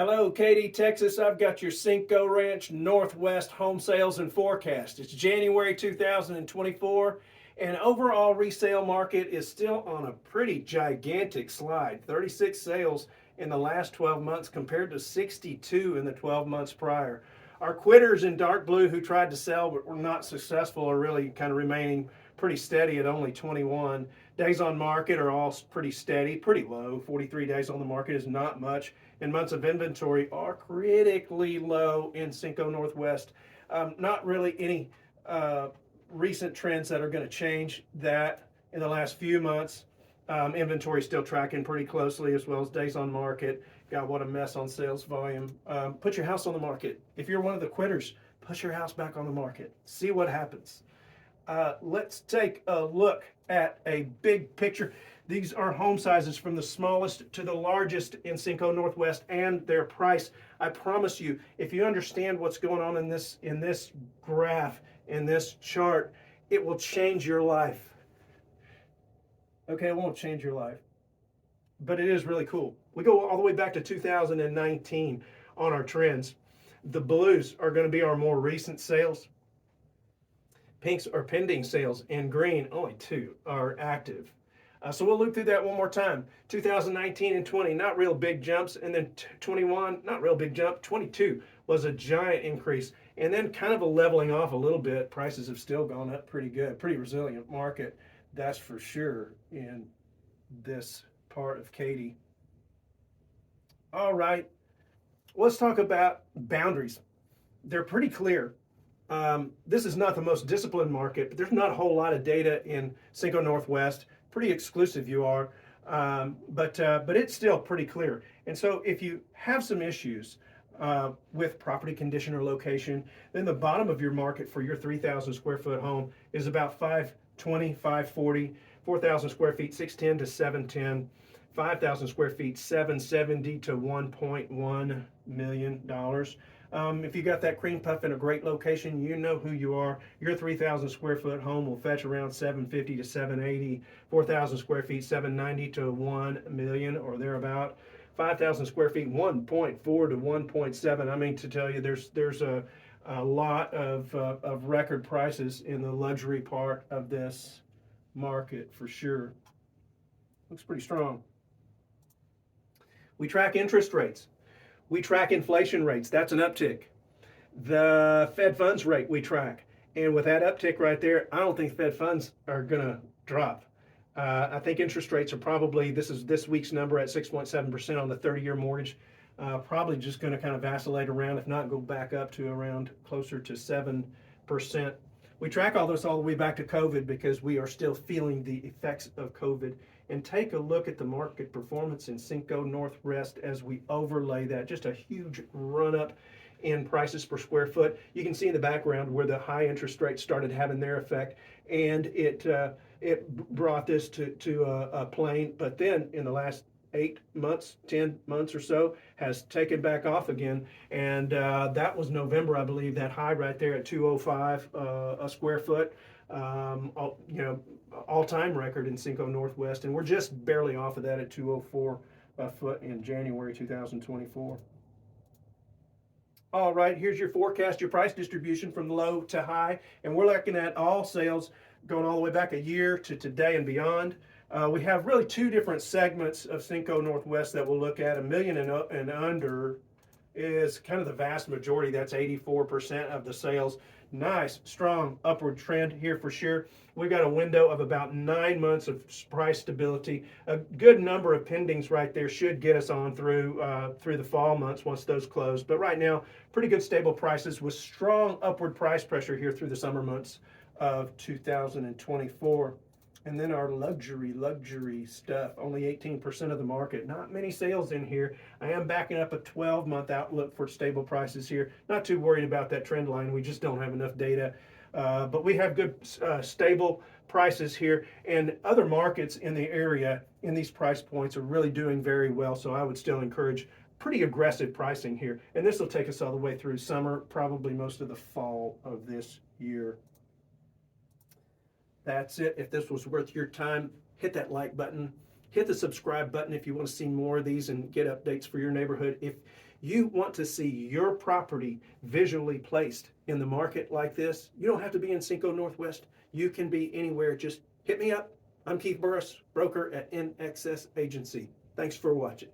Hello, Katy, Texas. I've got your Cinco Ranch Northwest home sales and forecast. It's January 2024, and overall resale market is still on a pretty gigantic slide. 36 sales in the last 12 months compared to 62 in the 12 months prior. Our quitters in dark blue who tried to sell but were not successful are really kind of remaining pretty steady at only 21. Days on market are all pretty steady, pretty low. 43 days on the market is not much, and months of inventory are critically low in Cinco Northwest. Not really any recent trends that are going to change that in the last few months. Inventory still tracking pretty closely, as well as days on market. God, what a mess on sales volume. Put your house on the market. If you're one of the quitters, put your house back on the market. See what happens. Let's take a look at a big picture. These are home sizes from the smallest to the largest in Cinco Northwest and their price. I promise you, if you understand what's going on in this graph, in this chart, it will change your life. Okay, it won't change your life, but it is really cool. We go all the way back to 2019 on our trends. The blues are going to be our more recent sales. Pinks are pending sales, and green, only 2 are active. So we'll loop through that one more time. 2019 and 20, not real big jumps, and then 21, not real big jump. 22 was a giant increase, and then kind of a leveling off a little bit. Prices have still gone up pretty good, pretty resilient market, that's for sure, in this part of Katy. All right, let's talk about boundaries. They're pretty clear. This is not the most disciplined market, but there's not a whole lot of data in Cinco Northwest. Pretty exclusive you are, but it's still pretty clear. And so if you have some issues with property condition or location, then the bottom of your market for your 3,000 square foot home is about 520, 540, 4,000 square feet, 610 to 710, 5,000 square feet, 770 to $1.1 million. If you got that cream puff in a great location, you know who you are. Your 3,000 square foot home will fetch around 750 to 780, 4,000 square feet, 790 to 1 million or thereabout. 5,000 square feet, 1.4 to 1.7. I mean, to tell you, there's a lot of record prices in the luxury part of this market for sure. Looks pretty strong. We track interest rates. We track inflation rates. That's an uptick. The Fed funds rate we track. And with that uptick right there, I don't think Fed funds are going to drop. I think interest rates are probably, this is this week's number at 6.7% on the 30-year mortgage, probably just going to kind of vacillate around, if not go back up to around closer to 7%. We track all this all the way back to COVID because we are still feeling the effects of COVID. And take a look at the market performance in Cinco Northwest as we overlay that. Just a huge run up in prices per square foot. You can see in the background where the high interest rates started having their effect, and it brought this to a plane. But then in the last 8 months, 10 months or so, has taken back off again, and that was November, I believe, that high right there at 205 a square foot. All-time record in Cinco Northwest, and we're just barely off of that at 204 a foot in January 2024. All right, here's your forecast, your price distribution from low to high, and we're looking at all sales going all the way back a year to today and beyond. We have really 2 different segments of Cinco Northwest that we'll look at. $1 million and under is kind of the vast majority. That's 84% of the sales. Nice, strong upward trend here for sure. We've got a window of about 9 months of price stability. A good number of pendings right there should get us on through the fall months once those close. But right now, pretty good stable prices with strong upward price pressure here through the summer months of 2024. And then our luxury stuff, only 18% of the market. Not many sales in here. I am backing up a 12-month outlook for stable prices here. Not too worried about that trend line. We just don't have enough data. But we have good stable prices here. And other markets in the area in these price points are really doing very well. So I would still encourage pretty aggressive pricing here. And this will take us all the way through summer, probably most of the fall of this year. That's it. If this was worth your time, hit that like button. Hit the subscribe button if you want to see more of these and get updates for your neighborhood. If you want to see your property visually placed in the market like this, you don't have to be in Cinco Northwest. You can be anywhere. Just hit me up. I'm Keith Burris, broker at NXS Agency. Thanks for watching.